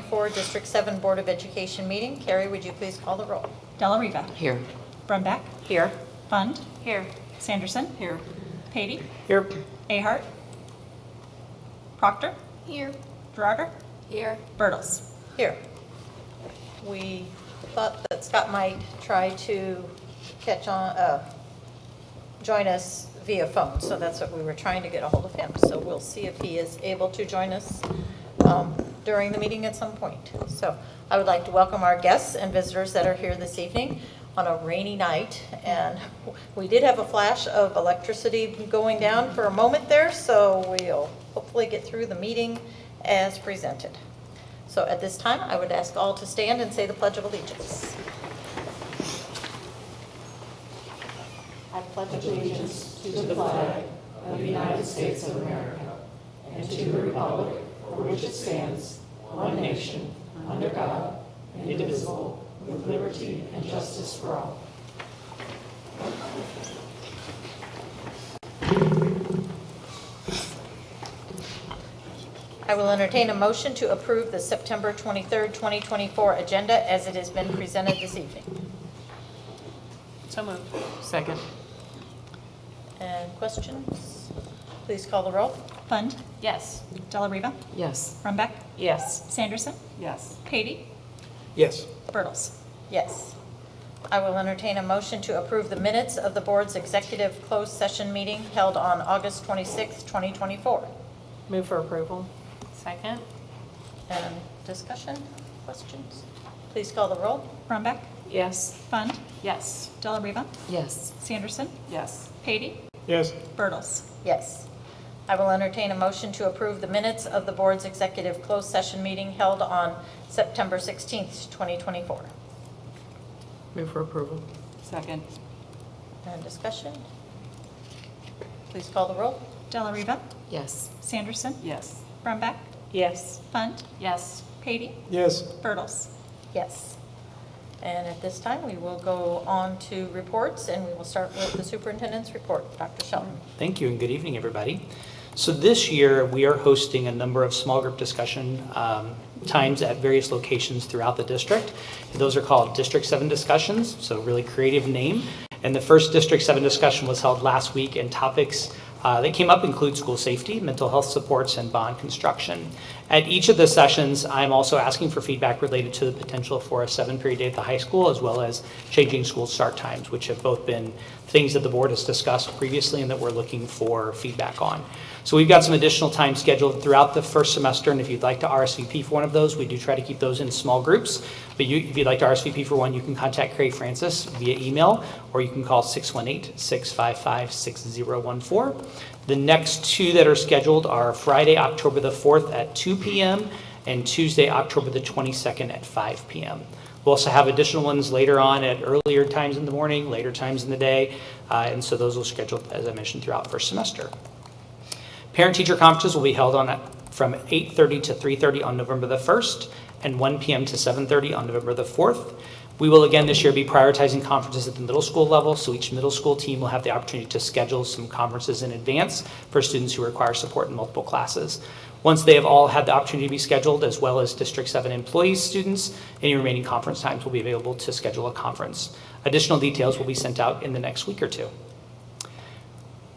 2024 District 7 Board of Education meeting. Carrie, would you please call the roll? Della Riva. Here. Brumback. Here. Fund. Here. Sanderson. Here. Patey. Here. Ahart. Proctor. Here. Gerarder. Here. Bertles. Here. We thought that Scott might try to join us via phone, so that's what we were trying to get a hold of him. So we'll see if he is able to join us during the meeting at some point. So I would like to welcome our guests and visitors that are here this evening on a rainy night. And we did have a flash of electricity going down for a moment there, so we'll hopefully get through the meeting as presented. So at this time, I would ask all to stand and say the Pledge of Allegiance. I pledge allegiance to the flag of the United States of America and to the republic for which it stands, one nation, under God, indivisible, with liberty and justice for all. I will entertain a motion to approve the September 23rd, 2024 agenda as it has been presented this evening. So moved. Second. And questions? Please call the roll. Fund. Yes. Della Riva. Yes. Brumback. Yes. Sanderson. Yes. Patey. Yes. Bertles. Yes. I will entertain a motion to approve the minutes of the board's executive closed session meeting held on August 26th, 2024. Move for approval. Second. And discussion, questions? Please call the roll. Brumback. Yes. Fund. Yes. Della Riva. Yes. Sanderson. Yes. Patey. Yes. Bertles. Yes. I will entertain a motion to approve the minutes of the board's executive closed session meeting held on September 16th, 2024. Move for approval. Second. And discussion? Please call the roll. Della Riva. Yes. Sanderson. Yes. Brumback. Yes. Fund. Yes. Patey. Yes. Bertles. Yes. And at this time, we will go on to reports, and we will start with the superintendent's report. Dr. Shelton. Thank you, and good evening, everybody. So this year, we are hosting a number of small group discussion times at various locations throughout the district. Those are called District 7 discussions, so really creative name. And the first District 7 discussion was held last week, and topics that came up include school safety, mental health supports, and bond construction. At each of the sessions, I'm also asking for feedback related to the potential for a 7-period day at the high school, as well as changing school start times, which have both been things that the board has discussed previously and that we're looking for feedback on. So we've got some additional time scheduled throughout the first semester, and if you'd like to RSVP for one of those, we do try to keep those in small groups. But if you'd like to RSVP for one, you can contact Carrie Francis via email, or you can call 618-655-6014. The next two that are scheduled are Friday, October the 4th at 2 p.m. and Tuesday, October the 22nd at 5 p.m. We'll also have additional ones later on at earlier times in the morning, later times in the day, and so those will schedule, as I mentioned, throughout the first semester. Parent-teacher conferences will be held from 8:30 to 3:30 on November the 1st and 1 p.m. to 7:30 on November the 4th. We will again this year be prioritizing conferences at the middle school level, so each middle school team will have the opportunity to schedule some conferences in advance for students who require support in multiple classes. Once they have all had the opportunity to be scheduled, as well as District 7 employees, students, any remaining conference times will be available to schedule a conference. Additional details will be sent out in the next week or two.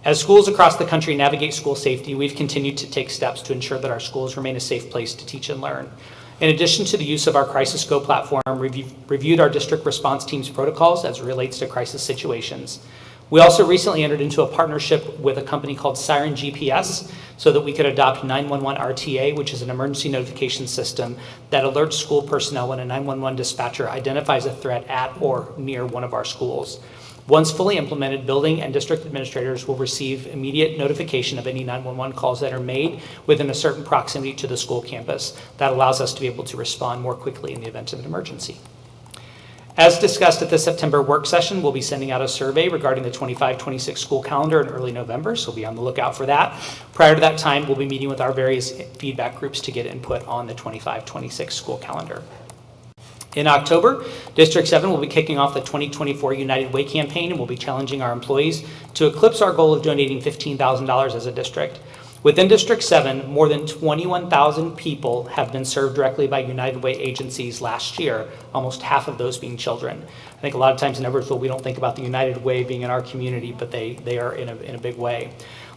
As schools across the country navigate school safety, we've continued to take steps to ensure that our schools remain a safe place to teach and learn. In addition to the use of our Crisis Go platform, reviewed our district response team's protocols as it relates to crisis situations. We also recently entered into a partnership with a company called Siren GPS so that we could adopt 911 RTA, which is an emergency notification system that alerts school personnel when a 911 dispatcher identifies a threat at or near one of our schools. Once fully implemented, building and district administrators will receive immediate notification of any 911 calls that are made within a certain proximity to the school campus. That allows us to be able to respond more quickly in the event of an emergency. As discussed at the September work session, we'll be sending out a survey regarding the 25-26 school calendar in early November, so be on the lookout for that. Prior to that time, we'll be meeting with our various feedback groups to get input on the 25-26 school calendar. In October, District 7 will be kicking off the 2024 United Way campaign, and we'll be challenging our employees to eclipse our goal of donating $15,000 as a district. Within District 7, more than 21,000 people have been served directly by United Way agencies last year, almost half of those being children. I think a lot of times in Edwardsville, we don't think about the United Way being in our community, but they are in a big way.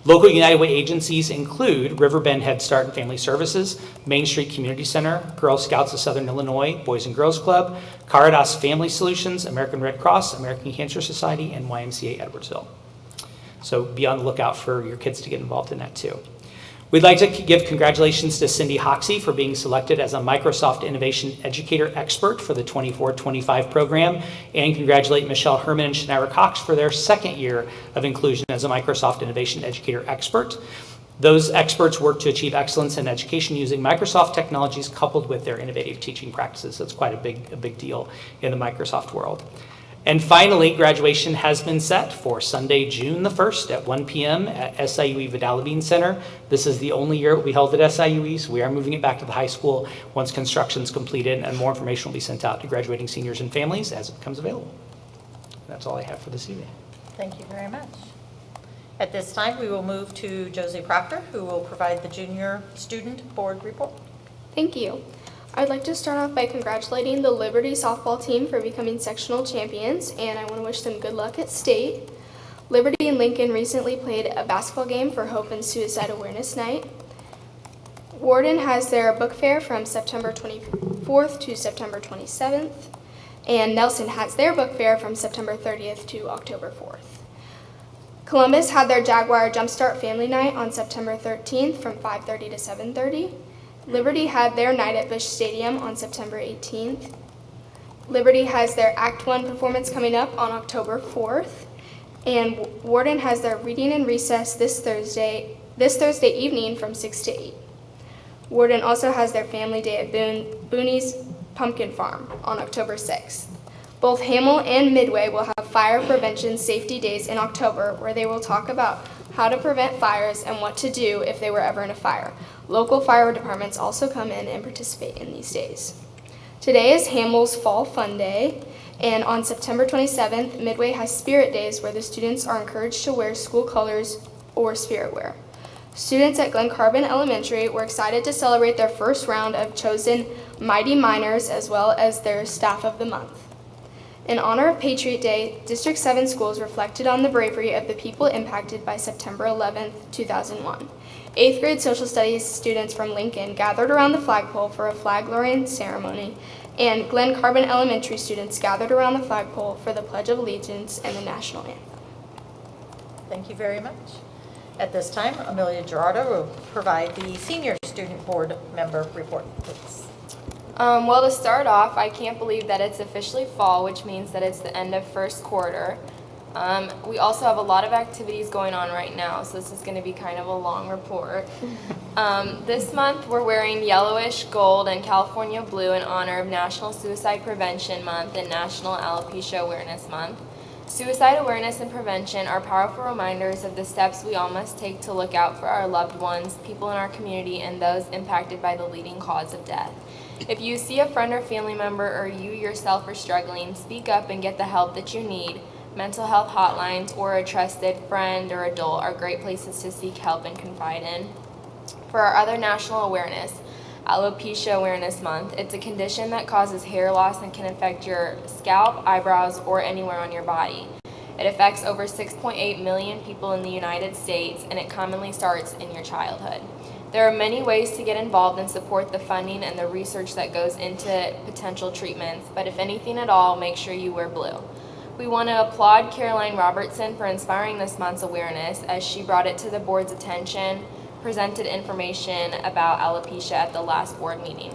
Local United Way agencies include Riverbend Head Start and Family Services, Main Street Community Center, Girl Scouts of Southern Illinois, Boys and Girls Club, Caritas Family Solutions, American Red Cross, American Cancer Society, and YMCA Edwardsville. So be on the lookout for your kids to get involved in that too. We'd like to give congratulations to Cindy Hoxie for being selected as a Microsoft Innovation Educator Expert for the 24-25 program, and congratulate Michelle Herman and Shanaira Cox for their second year of inclusion as a Microsoft Innovation Educator Expert. Those experts work to achieve excellence in education using Microsoft technologies coupled with their innovative teaching practices. That's quite a big deal in the Microsoft world. And finally, graduation has been set for Sunday, June the 1st at 1 p.m. at SIUE Vidal Center. This is the only year it will be held at SIUE, so we are moving it back to the high school once construction is completed, and more information will be sent out to graduating seniors and families as it becomes available. That's all I have for this evening. Thank you very much. At this time, we will move to Josie Proctor, who will provide the Junior Student Board Report. Thank you. I'd like to start off by congratulating the Liberty softball team for becoming sectional champions, and I want to wish them good luck at state. Liberty and Lincoln recently played a basketball game for Hope and Suicide Awareness Night. Warden has their book fair from September 24th to September 27th, and Nelson has their book fair from September 30th to October 4th. Columbus had their Jaguar Jumpstart Family Night on September 13th from 5:30 to 7:30. Liberty had their night at Busch Stadium on September 18th. Liberty has their Act 1 performance coming up on October 4th. And Warden has their reading and recess this Thursday evening from 6 to 8. Warden also has their family day at Booney's Pumpkin Farm on October 6th. Both Hamel and Midway will have fire prevention safety days in October, where they will talk about how to prevent fires and what to do if they were ever in a fire. Local fire departments also come in and participate in these days. Today is Hamel's Fall Fun Day, and on September 27th, Midway has Spirit Days, where the students are encouraged to wear school colors or spirit wear. Students at Glen Carbon Elementary were excited to celebrate their first round of chosen Mighty Miners, as well as their Staff of the Month. In honor of Patriot Day, District 7 schools reflected on the bravery of the people impacted by September 11th, 2001. 8th grade social studies students from Lincoln gathered around the flagpole for a flag-lowering ceremony, and Glen Carbon Elementary students gathered around the flagpole for the Pledge of Allegiance and the National Anthem. Thank you very much. At this time, Amelia Gerardo will provide the Senior Student Board Member Report, please. Well, to start off, I can't believe that it's officially fall, which means that it's the end of first quarter. We also have a lot of activities going on right now, so this is going to be kind of a long report. This month, we're wearing yellowish gold and California blue in honor of National Suicide Prevention Month and National Alopecia Awareness Month. Suicide awareness and prevention are powerful reminders of the steps we all must take to look out for our loved ones, people in our community, and those impacted by the leading cause of death. If you see a friend or family member or you yourself are struggling, speak up and get the help that you need. Mental health hotlines or a trusted friend or adult are great places to seek help and confide in. For our other national awareness, Alopecia Awareness Month. It's a condition that causes hair loss and can affect your scalp, eyebrows, or anywhere on your body. It affects over 6.8 million people in the United States, and it commonly starts in your childhood. There are many ways to get involved and support the funding and the research that goes into potential treatments, but if anything at all, make sure you wear blue. We want to applaud Caroline Robertson for inspiring this month's awareness, as she brought it to the board's attention, presented information about alopecia at the last board meeting.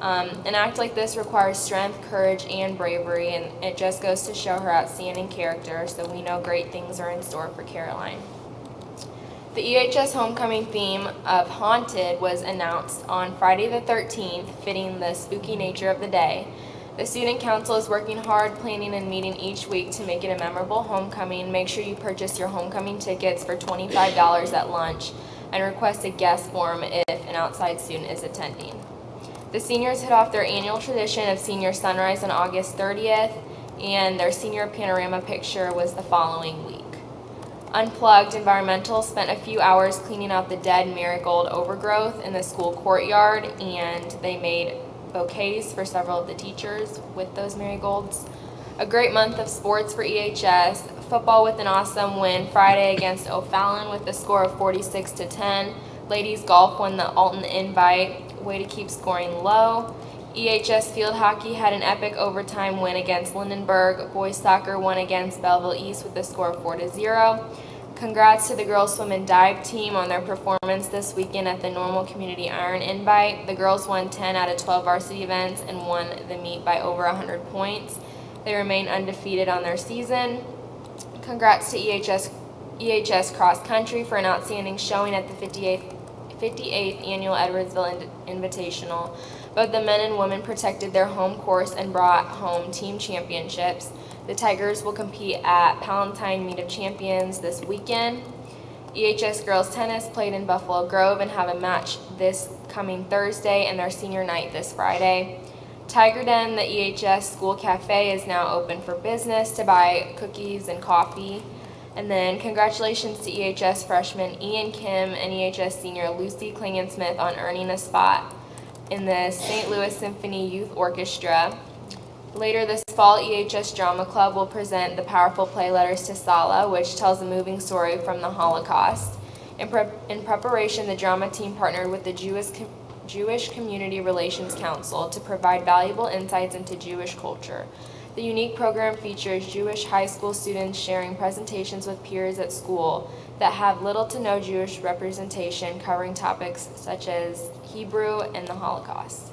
An act like this requires strength, courage, and bravery, and it just goes to show her outstanding character, so we know great things are in store for Caroline. The EHS homecoming theme of Haunted was announced on Friday the 13th, fitting the spooky nature of the day. The student council is working hard, planning and meeting each week to make it a memorable homecoming. Make sure you purchase your homecoming tickets for $25 at lunch and request a guest form if an outside student is attending. The seniors hit off their annual tradition of senior sunrise on August 30th, and their senior panorama picture was the following week. Unplugged Environmental spent a few hours cleaning out the dead marigold overgrowth in the school courtyard, and they made bouquets for several of the teachers with those marigolds. A great month of sports for EHS. Football with an awesome win Friday against O'Fallon with a score of 46-10. Ladies golf won the Alton Invite. Way to keep scoring low. EHS field hockey had an epic overtime win against Lindenberg. Boys soccer won against Belleville East with a score of 4-0. Congrats to the girls swim and dive team on their performance this weekend at the Normal Community Iron Invite. The girls won 10 out of 12 varsity events and won the meet by over 100 points. They remain undefeated on their season. Congrats to EHS Cross Country for an outstanding showing at the 58th Annual Edwardsville Invitational. Both the men and women protected their home course and brought home team championships. The Tigers will compete at Palatine Meet of Champions this weekend. EHS Girls Tennis played in Buffalo Grove and have a match this coming Thursday and their senior night this Friday. Tiger Den, the EHS School Cafe, is now open for business to buy cookies and coffee. And then congratulations to EHS freshman Ian Kim and EHS senior Lucy Klingensmith on earning a spot in the St. Louis Symphony Youth Orchestra. Later this fall, EHS Drama Club will present the powerful play Letters to Sala, which tells a moving story from the Holocaust. In preparation, the drama team partnered with the Jewish Community Relations Council to provide valuable insights into Jewish culture. The unique program features Jewish high school students sharing presentations with peers at school that have little to no Jewish representation, covering topics such as Hebrew and the Holocaust.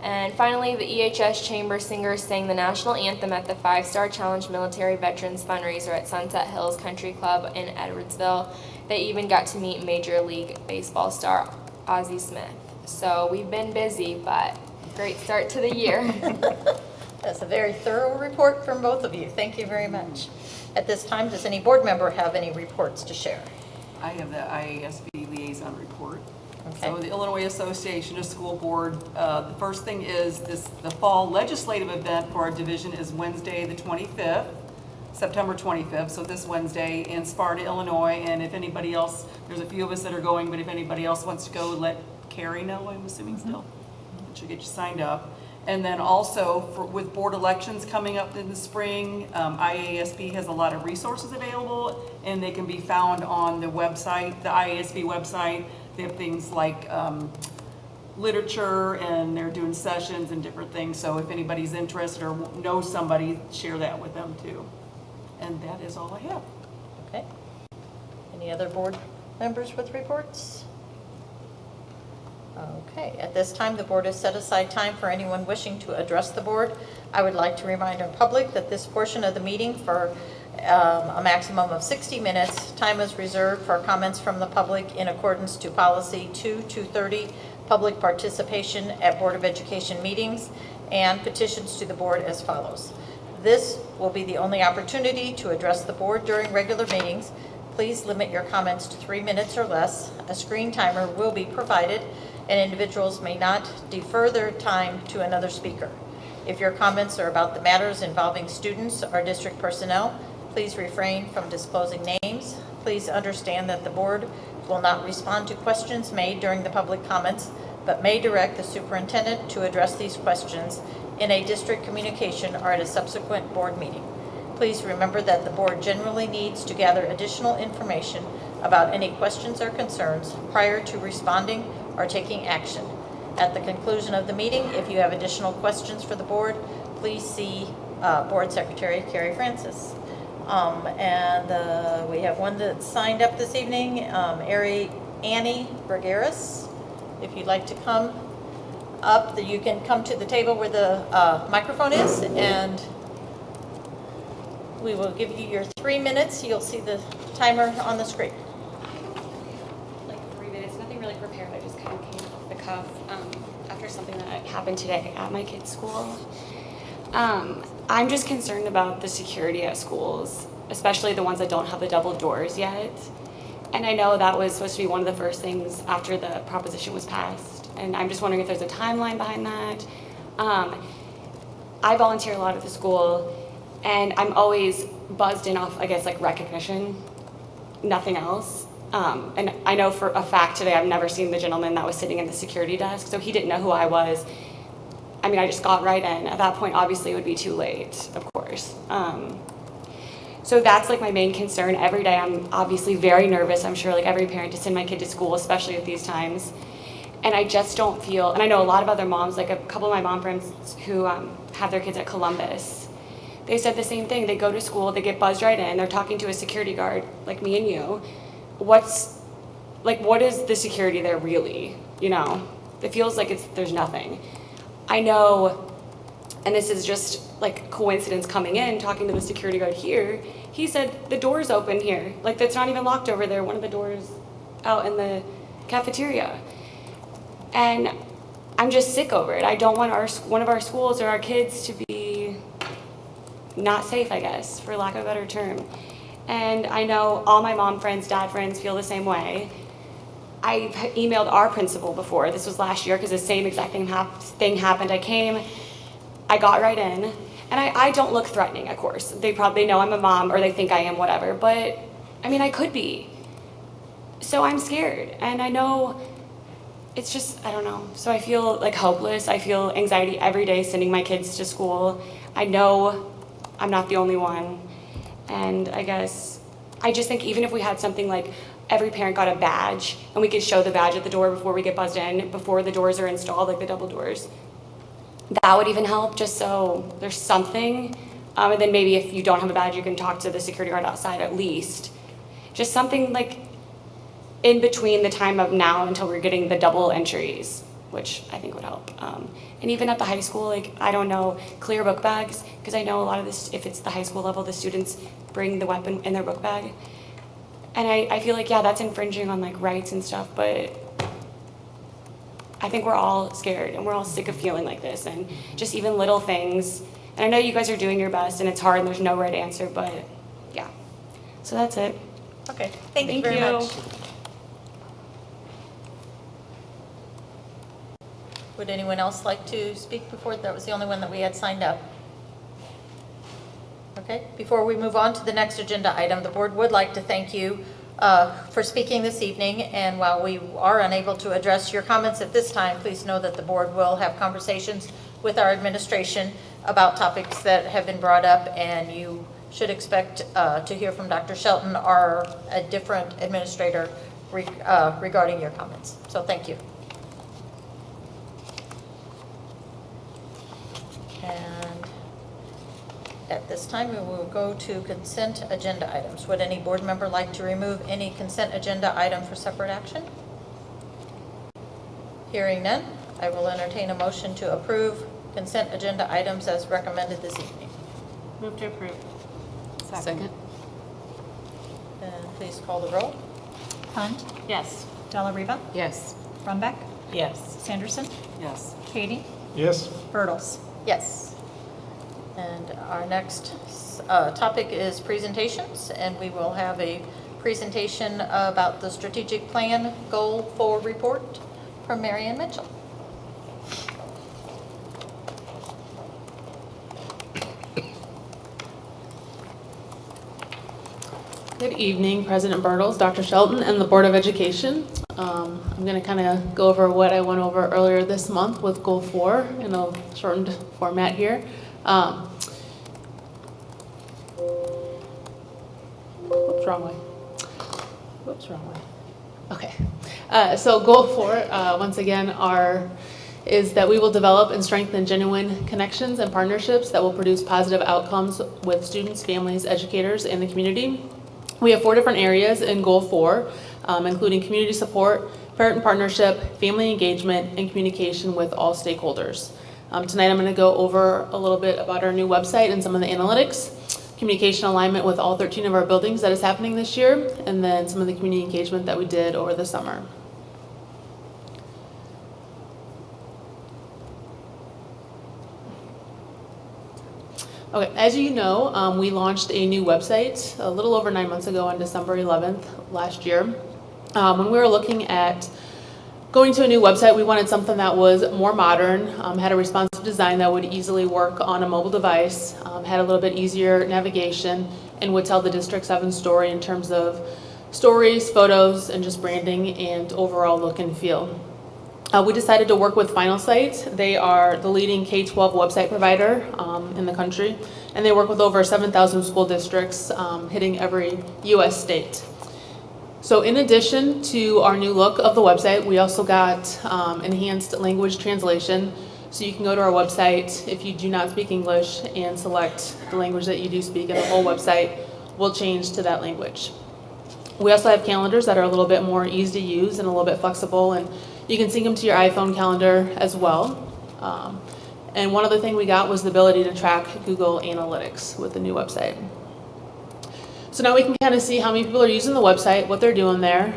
And finally, the EHS Chamber Singers sang the national anthem at the 5-Star Challenge Military Veterans Fundraiser at Sunset Hills Country Club in Edwardsville. They even got to meet Major League Baseball star Ozzie Smith. So we've been busy, but great start to the year. That's a very thorough report from both of you. Thank you very much. At this time, does any board member have any reports to share? I have the IASB liaison report. Okay. So the Illinois Association of School Board, the first thing is the fall legislative event for our division is Wednesday the 25th, September 25th, so this Wednesday in Sparta, Illinois. And if anybody else, there's a few of us that are going, but if anybody else wants to go, let Carrie know, I'm assuming still. She'll get you signed up. And then also with board elections coming up in the spring, IASB has a lot of resources available, and they can be found on the website, the IASB website. They have things like literature, and they're doing sessions and different things. So if anybody's interested or knows somebody, share that with them too. And that is all I have. Okay. Any other board members with reports? Okay, at this time, the board has set aside time for anyone wishing to address the board. I would like to remind our public that this portion of the meeting for a maximum of 60 minutes. Time is reserved for comments from the public in accordance to policy 2-230, public participation at Board of Education meetings, and petitions to the board as follows. This will be the only opportunity to address the board during regular meetings. Please limit your comments to 3 minutes or less. A screen timer will be provided, and individuals may not defer their time to another speaker. If your comments are about the matters involving students or district personnel, please refrain from disclosing names. Please understand that the board will not respond to questions made during the public comments, but may direct the superintendent to address these questions in a district communication or at a subsequent board meeting. Please remember that the board generally needs to gather additional information about any questions or concerns prior to responding or taking action. At the conclusion of the meeting, if you have additional questions for the board, please see Board Secretary Carrie Francis. We have one that's signed up this evening, Annie Bergeris. If you'd like to come up, you can come to the table where the microphone is, and we will give you your 3 minutes. You'll see the timer on the screen. Like 3 minutes, nothing really prepared. I just kind of came off the cuff after something that happened today at my kid's school. I'm just concerned about the security at schools, especially the ones that don't have the double doors yet. And I know that was supposed to be one of the first things after the proposition was passed. And I'm just wondering if there's a timeline behind that. I volunteer a lot at the school, and I'm always buzzed in off, I guess, like recognition. nothing else. And I know for a fact today I've never seen the gentleman that was sitting in the security desk, so he didn't know who I was. I mean, I just got right in. At that point, obviously, it would be too late, of course. So that's like my main concern. Every day I'm obviously very nervous, I'm sure like every parent, to send my kid to school, especially at these times. And I just don't feel, and I know a lot of other moms, like a couple of my mom friends who have their kids at Columbus, they said the same thing. They go to school, they get buzzed right in, they're talking to a security guard like me and you. What is the security there really? You know, it feels like there's nothing. I know, and this is just like coincidence coming in, talking to the security guard here, he said the door's open here. Like, that's not even locked over there, one of the doors out in the cafeteria. And I'm just sick over it. I don't want one of our schools or our kids to be not safe, I guess, for lack of a better term. And I know all my mom friends, dad friends feel the same way. I've emailed our principal before. This was last year because the same exact thing happened. I came, I got right in, and I don't look threatening, of course. They probably know I'm a mom, or they think I am, whatever. But, I mean, I could be. So I'm scared. And I know it's just, I don't know. So I feel like hopeless. I feel anxiety every day sending my kids to school. I know I'm not the only one. And I guess, I just think even if we had something like every parent got a badge and we could show the badge at the door before we get buzzed in, before the doors are installed, like the double doors, that would even help, just so there's something. And then maybe if you don't have a badge, you can talk to the security guard outside at least. Just something like in between the time of now until we're getting the double entries, which I think would help. And even at the high school, like, I don't know, clear book bags, because I know a lot of this, if it's the high school level, the students bring the weapon in their book bag. And I feel like, yeah, that's infringing on like rights and stuff, but I think we're all scared and we're all sick of feeling like this, and just even little things. And I know you guys are doing your best and it's hard and there's no right answer, but yeah. So that's it. Okay, thank you very much. Would anyone else like to speak before? That was the only one that we had signed up. Okay, before we move on to the next agenda item, the board would like to thank you for speaking this evening. And while we are unable to address your comments at this time, please know that the board will have conversations with our administration about topics that have been brought up, and you should expect to hear from Dr. Shelton or a different administrator regarding your comments. So thank you. And at this time, we will go to consent agenda items. Would any board member like to remove any consent agenda item for separate action? Hearing none, I will entertain a motion to approve consent agenda items as recommended this evening. Move to approve. Second. And please call the roll. Hunt. Yes. Delariva. Yes. Brumback. Yes. Sanderson. Yes. Katie. Yes. Bertles. Yes. And our next topic is presentations, and we will have a presentation about the strategic plan goal for report from Marianne Mitchell. Good evening, President Bertles, Dr. Shelton, and the Board of Education. I'm going to kind of go over what I went over earlier this month with Goal 4 in a shortened format here. Whoops, wrong way. Whoops, wrong way. Okay. So Goal 4, once again, is that we will develop and strengthen genuine connections and partnerships that will produce positive outcomes with students, families, educators, and the community. We have 4 different areas in Goal 4, including community support, parent partnership, family engagement, and communication with all stakeholders. Tonight I'm going to go over a little bit about our new website and some of the analytics, communication alignment with all 13 of our buildings that is happening this year, and then some of the community engagement that we did over the summer. Okay, as you know, we launched a new website a little over 9 months ago on December 11th last year. When we were looking at going to a new website, we wanted something that was more modern, had a responsive design that would easily work on a mobile device, had a little bit easier navigation, and would tell the District 7 story in terms of stories, photos, and just branding and overall look and feel. We decided to work with Final Site. They are the leading K-12 website provider in the country, and they work with over 7,000 school districts, hitting every U.S. state. So in addition to our new look of the website, we also got enhanced language translation. So you can go to our website if you do not speak English and select the language that you do speak, and the whole website will change to that language. We also have calendars that are a little bit more easy to use and a little bit flexible, and you can sync them to your iPhone calendar as well. And one other thing we got was the ability to track Google Analytics with the new website. So now we can kind of see how many people are using the website, what they're doing there.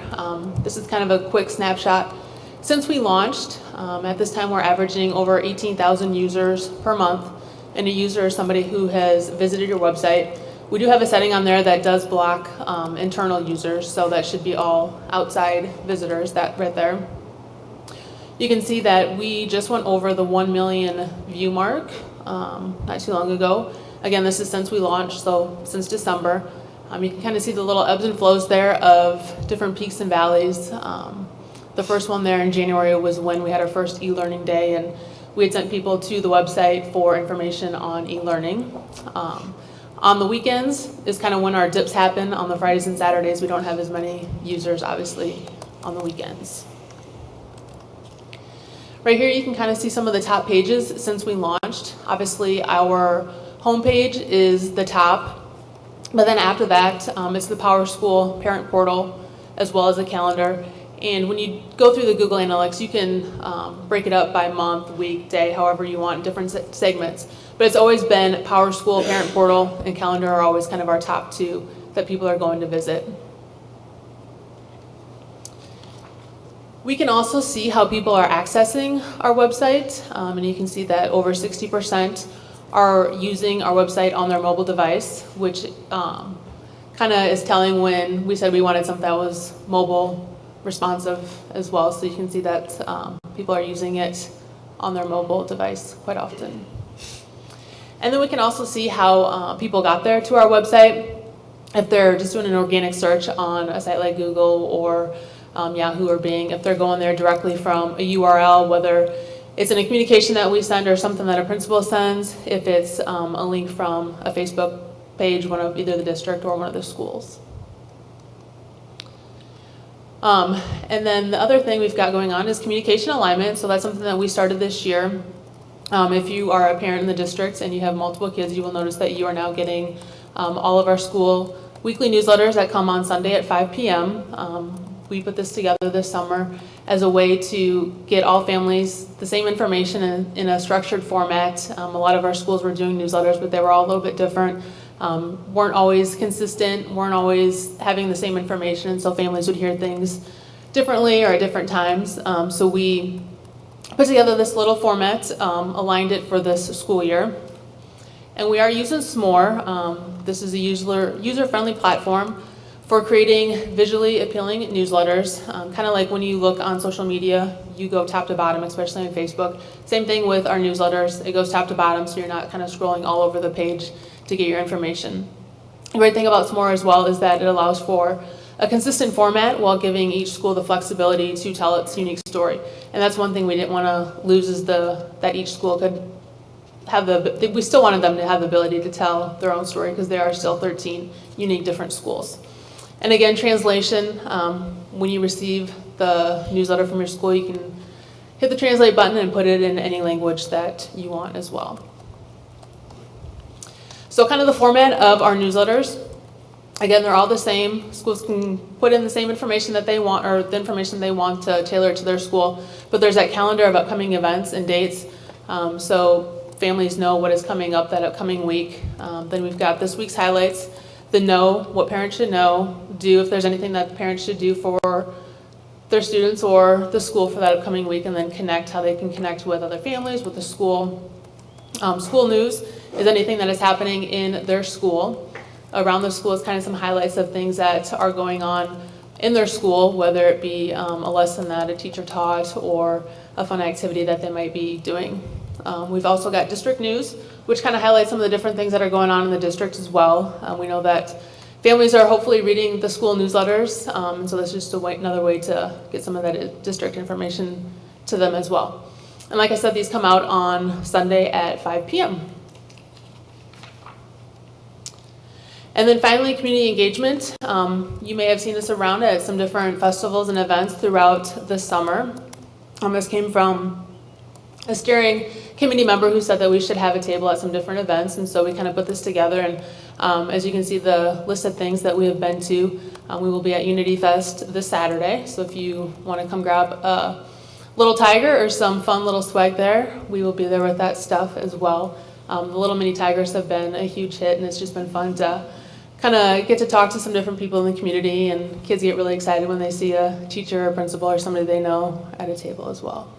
This is kind of a quick snapshot. Since we launched, at this time we're averaging over 18,000 users per month, and a user is somebody who has visited your website. We do have a setting on there that does block internal users, so that should be all outside visitors, that right there. You can see that we just went over the 1 million view mark not too long ago. Again, this is since we launched, so since December. You can kind of see the little ebbs and flows there of different peaks and valleys. The first one there in January was when we had our first e-learning day, and we had sent people to the website for information on e-learning. On the weekends is kind of when our dips happen. On the Fridays and Saturdays, we don't have as many users, obviously, on the weekends. Right here, you can kind of see some of the top pages since we launched. Obviously, our homepage is the top, but then after that, it's the PowerSchool parent portal, as well as the calendar. And when you go through the Google Analytics, you can break it up by month, week, day, however you want, different segments. But it's always been PowerSchool, parent portal, and calendar are always kind of our top two that people are going to visit. We can also see how people are accessing our website, and you can see that over 60% are using our website on their mobile device, which kind of is telling when we said we wanted something that was mobile responsive as well. So you can see that people are using it on their mobile device quite often. And then we can also see how people got there to our website. If they're just doing an organic search on a site like Google or Yahoo or Bing, if they're going there directly from a URL, whether it's in a communication that we send or something that a principal sends, if it's a link from a Facebook page, one of either the district or one of the schools. And then the other thing we've got going on is communication alignment. So that's something that we started this year. If you are a parent in the district and you have multiple kids, you will notice that you are now getting all of our school weekly newsletters that come on Sunday at 5 p.m. We put this together this summer as a way to get all families the same information in a structured format. A lot of our schools were doing newsletters, but they were all a little bit different. Weren't always consistent, weren't always having the same information, and so families would hear things differently or at different times. So we put together this little format, aligned it for this school year. And we are using S'more. This is a user-friendly platform for creating visually appealing newsletters. Kind of like when you look on social media, you go top to bottom, especially on Facebook. Same thing with our newsletters. It goes top to bottom, so you're not kind of scrolling all over the page to get your information. The great thing about S'more as well is that it allows for a consistent format while giving each school the flexibility to tell its unique story. And that's one thing we didn't want to lose, is that each school could have we still wanted them to have the ability to tell their own story, because there are still 13 unique different schools. And again, translation, when you receive the newsletter from your school, you can hit the translate button and put it in any language that you want as well. So kind of the format of our newsletters, again, they're all the same. Schools can put in the same information that they want, or the information they want to tailor to their school, but there's that calendar of upcoming events and dates, so families know what is coming up that upcoming week. Then we've got this week's highlights, the know, what parents should know, do if there's anything that parents should do for their students or the school for that upcoming week, and then connect, how they can connect with other families, with the school. School news is anything that is happening in their school. Around the school is kind of some highlights of things that are going on in their school, whether it be a lesson that a teacher taught or a fun activity that they might be doing. We've also got district news, which kind of highlights some of the different things that are going on in the district as well. We know that Families are hopefully reading the school newsletters, and so that's just another way to get some of that district information to them as well. And like I said, these come out on Sunday at 5 p.m. And then finally, community engagement. You may have seen us around at some different festivals and events throughout the summer. This came from a steering committee member who said that we should have a table at some different events, and so we kind of put this together. And as you can see, the list of things that we have been to, we will be at Unity Fest this Saturday. So if you want to come grab a little tiger or some fun little swag there, we will be there with that stuff as well. The little mini tigers have been a huge hit, and it's just been fun to kind of get to talk to some different people in the community, and kids get really excited when they see a teacher or principal or somebody they know at a table as well.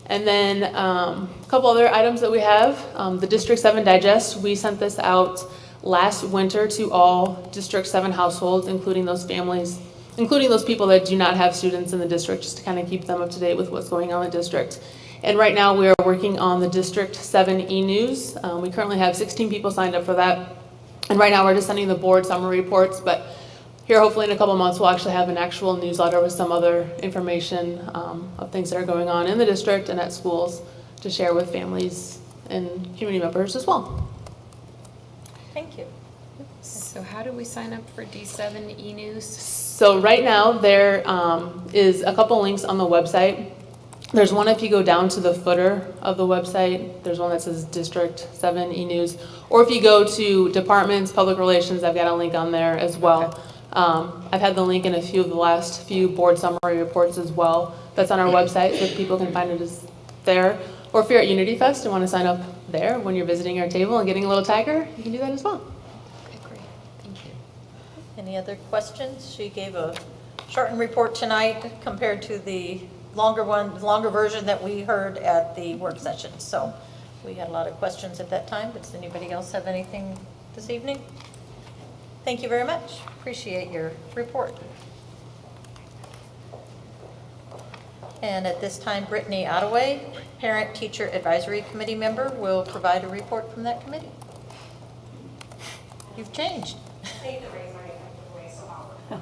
And then a couple other items that we have. The District 7 Digest, we sent this out last winter to all District 7 households, including those families, including those people that do not have students in the district, just to kind of keep them up to date with what's going on in the district. And right now we are working on the District 7 e-news. We currently have 16 people signed up for that. And right now we're just sending the board summary reports, but here hopefully in a couple months we'll actually have an actual newsletter with some other information of things that are going on in the district and at schools to share with families and community members as well. Thank you. So how do we sign up for D7 e-news? So right now there is a couple links on the website. There's one if you go down to the footer of the website. There's one that says District 7 e-news. Or if you go to departments, public relations, I've got a link on there as well. I've had the link in a few of the last few board summary reports as well. That's on our website, so if people can find it as there. Or if you're at Unity Fest and want to sign up there when you're visiting our table and getting a little tiger, you can do that as well. Okay, great. Thank you. Any other questions? She gave a shortened report tonight compared to the longer version that we heard at the work session. So we had a lot of questions at that time, but does anybody else have anything this evening? Thank you very much. Appreciate your report. And at this time, Brittany Ottaway, Parent Teacher Advisory Committee member, will provide a report from that committee. You've changed.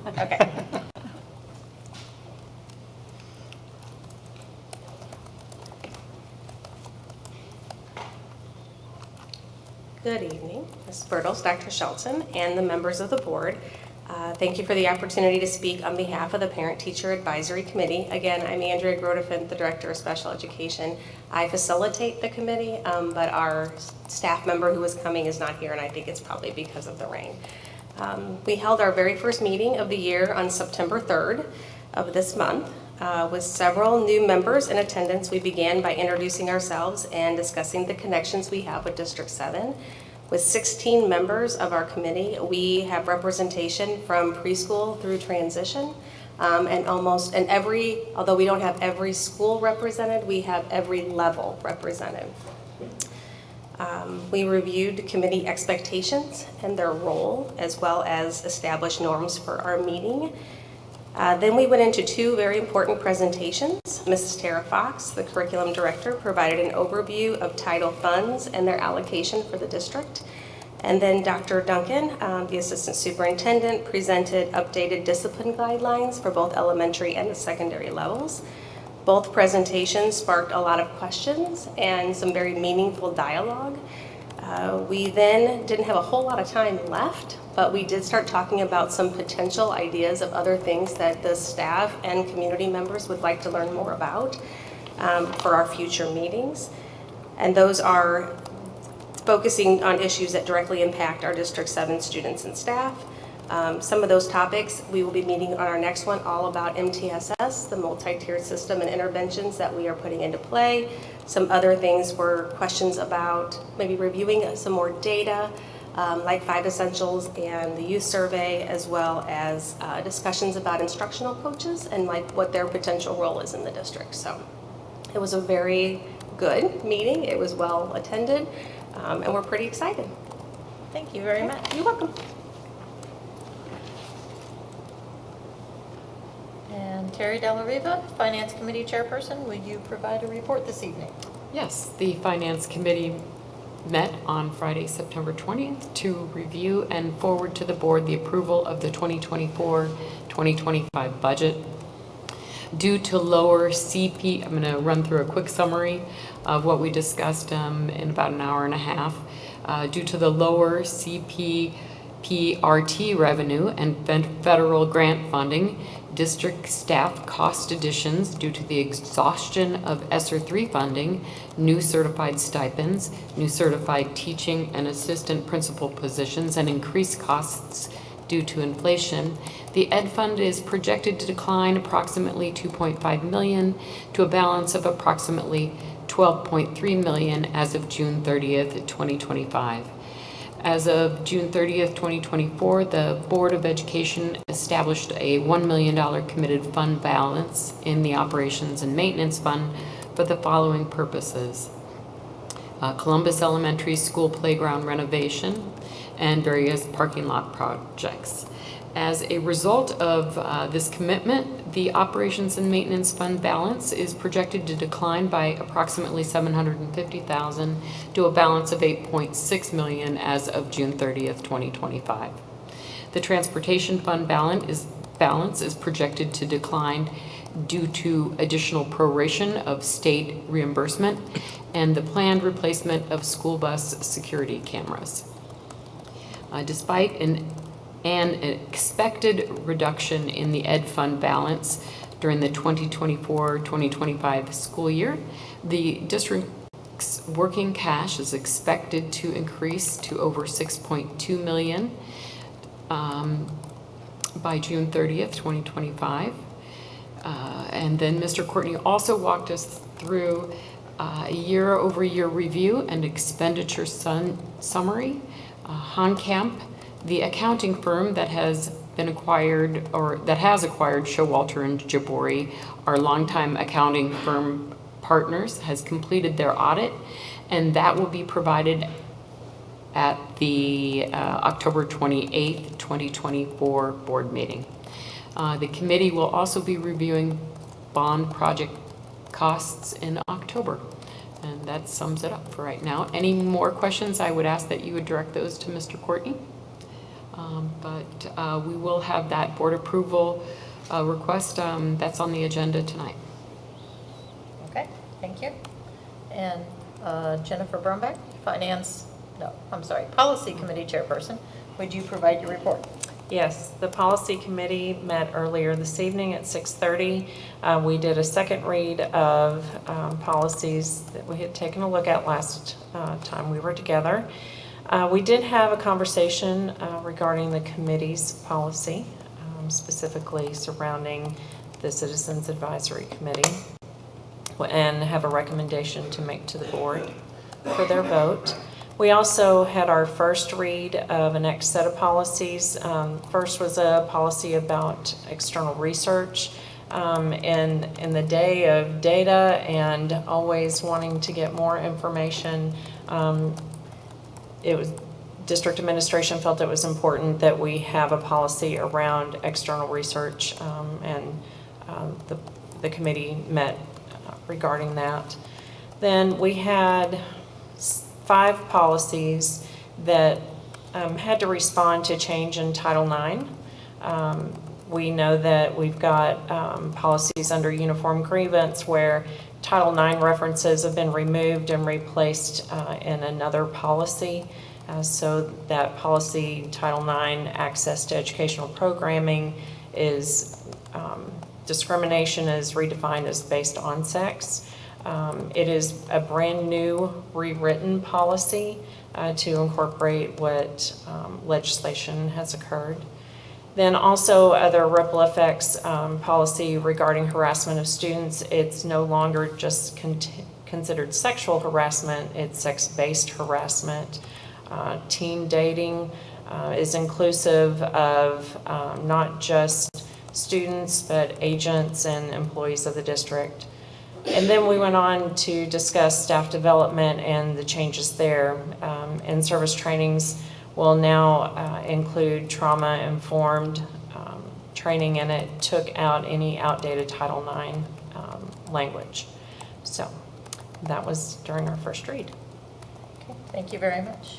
Okay. Good evening, Ms. Bertels, Dr. Shelton, and the members of the board. Thank you for the opportunity to speak on behalf of the Parent Teacher Advisory Committee. Again, I'm Andrea Grodefin, the Director of Special Education. I facilitate the committee, but our staff member who is coming is not here, and I think it's probably because of the rain. We held our very first meeting of the year on September 3rd of this month. With several new members in attendance, we began by introducing ourselves and discussing the connections we have with District 7. With 16 members of our committee, we have representation from preschool through transition, although we don't have every school represented, we have every level represented. We reviewed committee expectations and their role, as well as established norms for our meeting. Then we went into two very important presentations. Mrs. Tara Fox, the curriculum director, provided an overview of title funds and their allocation for the district. And then Dr. Duncan, the assistant superintendent, presented updated discipline guidelines for both elementary and the secondary levels. Both presentations sparked a lot of questions and some very meaningful dialogue. We then didn't have a whole lot of time left, but we did start talking about some potential ideas of other things that the staff and community members would like to learn more about for our future meetings. And those are focusing on issues that directly impact our District 7 students and staff. Some of those topics we will be meeting on our next one, all about MTSS, the multi-tiered system and interventions that we are putting into play. Some other things were questions about maybe reviewing some more data, like 5 Essentials and the youth survey, as well as discussions about instructional coaches and like what their potential role is in the district. So it was a very good meeting. It was well attended, and we're pretty excited. Thank you very much. You're welcome. And Terry Della Riva, Finance Committee Chairperson, will you provide a report this evening? Yes, the Finance Committee met on Friday, September 20th to review and forward to the board the approval of the 2024-2025 budget. Due to lower CP, I'm going to run through a quick summary of what we discussed in about an hour and a half. Due to the lower CPPRT revenue and federal grant funding, district staff cost additions due to the exhaustion of ESSER 3 funding, new certified stipends, new certified teaching and assistant principal positions, and increased costs due to inflation, the Ed Fund is projected to decline approximately $2.5 million to a balance of approximately $12.3 million as of June 30th, 2025. As of June 30th, 2024, the Board of Education established a $1 million committed fund balance in the Operations and Maintenance Fund for the following purposes: Columbus Elementary School playground renovation and various parking lot projects. As a result of this commitment, the Operations and Maintenance Fund balance is projected to decline by approximately $750,000 to a balance of $8.6 million as of June 30th, 2025. The Transportation Fund balance is projected to decline due to additional proration of state reimbursement and the planned replacement of school bus security cameras. Despite an expected reduction in the Ed Fund balance during the 2024-2025 school year, the district's working cash is expected to increase to over $6.2 million by June 30th, 2025. And then Mr. Courtney also walked us through a year-over-year review and expenditure summary. Honcamp, the accounting firm that has been acquired or that has acquired Showalter and Jabori, our longtime accounting firm partners, has completed their audit, and that will be provided at the October 28th, 2024 board meeting. The committee will also be reviewing bond project costs in October. And that sums it up for right now. Any more questions, I would ask that you would direct those to Mr. Courtney. But we will have that board approval request that's on the agenda tonight. Okay, thank you. And Jennifer Brumback, Policy Committee Chairperson, would you provide your report? Yes, the policy committee met earlier this evening at 6:30. We did a second read of policies that we had taken a look at last time we were together. We did have a conversation regarding the committee's policy, specifically surrounding the Citizens Advisory Committee, and have a recommendation to make to the board for their vote. We also had our first read of a next set of policies. First was a policy about external research. In the day of data and always wanting to get more information, district administration felt it was important that we have a policy around external research, and the committee met regarding that. Then we had 5 policies that had to respond to change in Title IX. We know that we've got policies under uniform grievance where Title IX references have been removed and replaced in another policy. So that policy, Title IX, access to educational programming, is discrimination is redefined as based on sex. It is a brand new rewritten policy to incorporate what legislation has occurred. Then also other ripple effects policy regarding harassment of students. It's no longer just considered sexual harassment, it's sex-based harassment. Teen dating is inclusive of not just students, but agents and employees of the district. And then we went on to discuss staff development and the changes there. In-service trainings will now include trauma-informed training, and it took out any outdated Title IX language. So that was during our first read. Okay, thank you very much.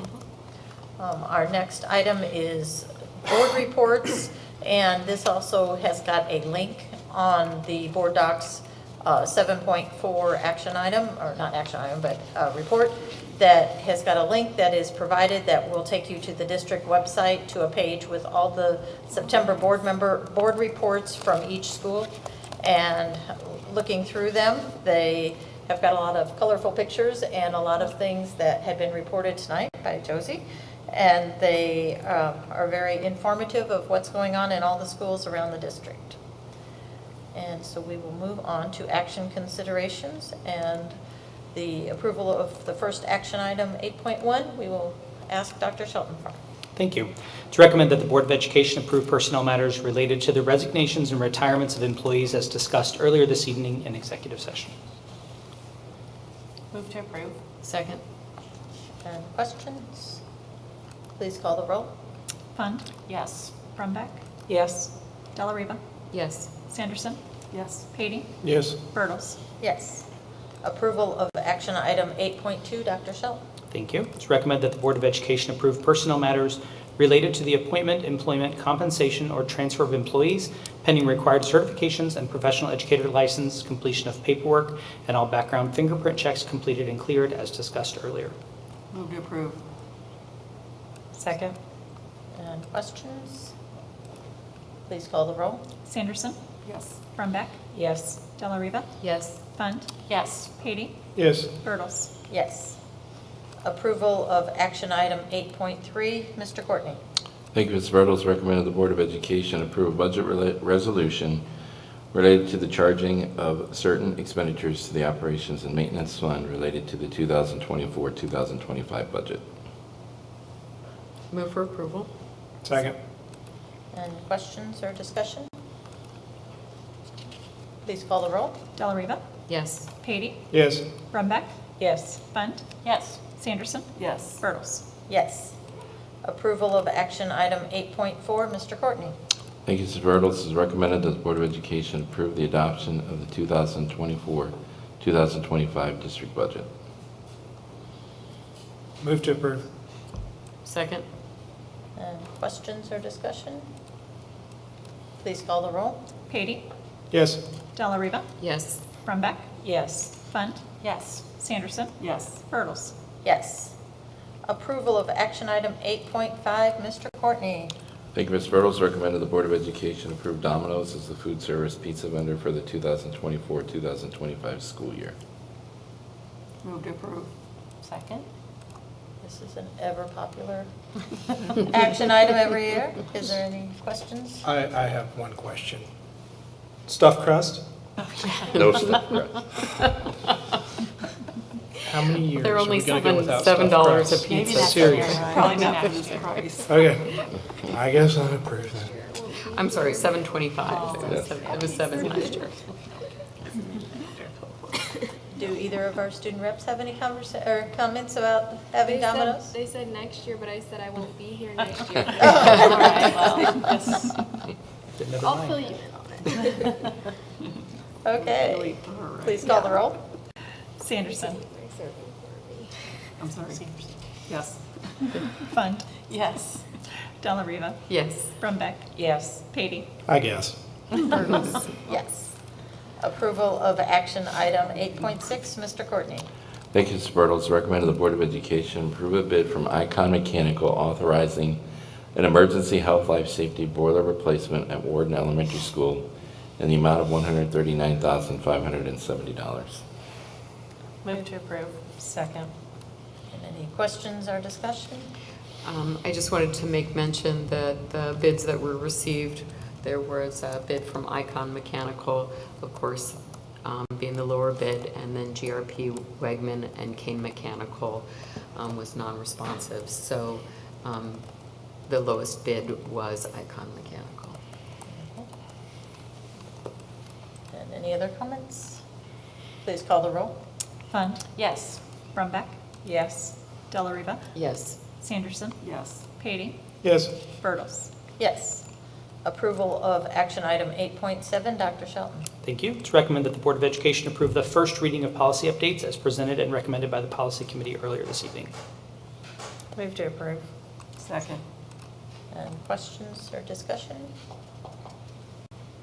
Our next item is board reports, and this also has got a link on the board docs 7.4 action item, or not action item, but report, that has got a link that is provided that will take you to the district website to a page with all the September board reports from each school. And looking through them, they have got a lot of colorful pictures and a lot of things that had been reported tonight by Josie. And they are very informative of what's going on in all the schools around the district. And so we will move on to action considerations and the approval of the first action item, 8.1. We will ask Dr. Shelton for. Thank you. To recommend that the Board of Education approve personnel matters related to the resignations and retirements of employees as discussed earlier this evening in executive session. Move to approve. Second. And questions? Please call the roll. Fund, Yes. Brumback, Yes. Delariva, Yes. Sanderson, Yes. Patey, Yes. Birtles. Yes. Approval of action item 8.2, Dr. Shelton. Thank you. To recommend that the Board of Education approve personnel matters related to the appointment, employment, compensation, or transfer of employees, pending required certifications and professional educator license, completion of paperwork, and all background fingerprint checks completed and cleared as discussed earlier. Move to approve. Second. And questions? Please call the roll. Sanderson, Yes. Brumback, Yes. Delariva, Yes. Fund, Yes. Patey, Yes. Birtles. Yes. Approval of action item 8.3, Mr. Courtney. Thank you, Ms. Birtles. Recommended the Board of Education approve a budget resolution related to the charging of certain expenditures to the Operations and Maintenance Fund related to the 2024-2025 budget. Move for approval. Second. And questions or discussion? Please call the roll. Delariva, Yes. Patey, Yes. Brumback, Yes. Fund, Yes. Sanderson, Yes. Birtles. Yes. Approval of action item 8.4, Mr. Courtney. Thank you, Ms. Birtles. It is recommended that the Board of Education approve the adoption of the 2024-2025 district budget. Move to approve. Second. And questions or discussion? Please call the roll. Patey, Yes. Delariva, Yes. Brumback, Yes. Fund, Yes. Sanderson, Yes. Birtles. Yes. Approval of action item 8.5, Mr. Courtney. Thank you, Ms. Birtles. Recommended the Board of Education approve Domino's as the food service pizza vendor for the 2024-2025 school year. Move to approve. Second. This is an ever-popular action item every year. Is there any questions? I have one question. Stuffed crust? No stuff, correct. How many years They're are only we going to go without stuffed $7 a crust? pizza. Seriously. Probably not for this price. Okay. I guess I'll approve that. I'm sorry, $7.25. It was $7 last year. Do either of our student reps have any comments about having Domino's? They said next year, but I said I won't be here next year. All right, well, yes. Never I'll mind. fill you in on it. Okay. Please call the roll. Sanderson, I'm sorry. Yes. Fund, Yes. Delariva, Yes. Brumback, Yes. Patey, I guess. Birtles. Yes. Approval of action item 8.6, Mr. Courtney. Thank you, Ms. Birtles. Recommended the Board of Education approve a bid from Icon Mechanical authorizing an emergency health life safety boiler replacement at Warden Elementary School in the amount of $139,570. Move to approve. Second. And any questions or discussion? I just wanted to make mention that the bids that were received, there was a bid from Icon Mechanical, of course, being the lower bid, and then GRP, Wegman, and Kane Mechanical was non-responsive. So the lowest bid was Icon Mechanical. And any other comments? Please call the roll. Fund, Yes. Brumback, Yes. Delariva, Yes. Sanderson, Yes. Patey, Yes. Birtles. Yes. Approval of action item 8.7, Dr. Shelton. Thank you. It's recommended that the Board of Education approve the first reading of policy updates as presented and recommended by the Policy Committee earlier this evening. Move to approve. Second. And questions or discussion?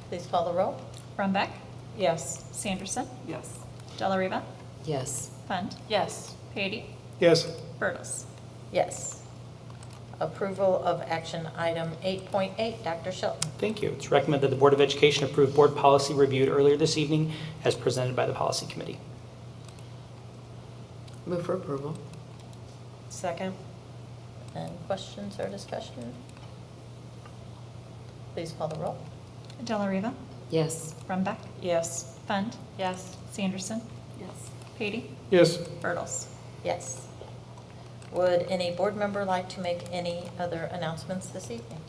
Please call the roll. Brumback. Yes. Sanderson. Yes. Delariva. Yes. Fund. Yes. Patey. Yes. Birtles. Yes. Approval of action item 8.8, Dr. Shelton. Thank you. It's recommended that the Board of Education approve board policy reviewed earlier this evening as presented by the Policy Committee. Move for approval. Second. And questions or discussion? Please call the roll. Delariva. Yes. Brumback. Yes. Fund. Yes. Sanderson. Yes. Patey. Yes. Birtles. Yes. Would any board member like to make any other announcements this evening?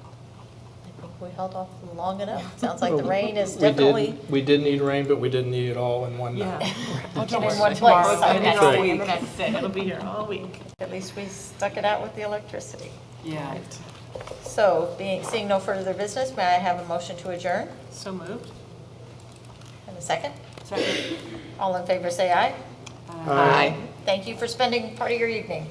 I think we held off long enough. Sounds like the rain is definitely We did need rain, but we didn't need it all in one night. in one place. right. The next day. It'll be here all week. At least we stuck it out with the electricity. Yeah. So, seeing no further business, may I have a motion to adjourn? So moved. And a second? Second. All in favor, say aye. Aye. Thank you for spending part of your evening.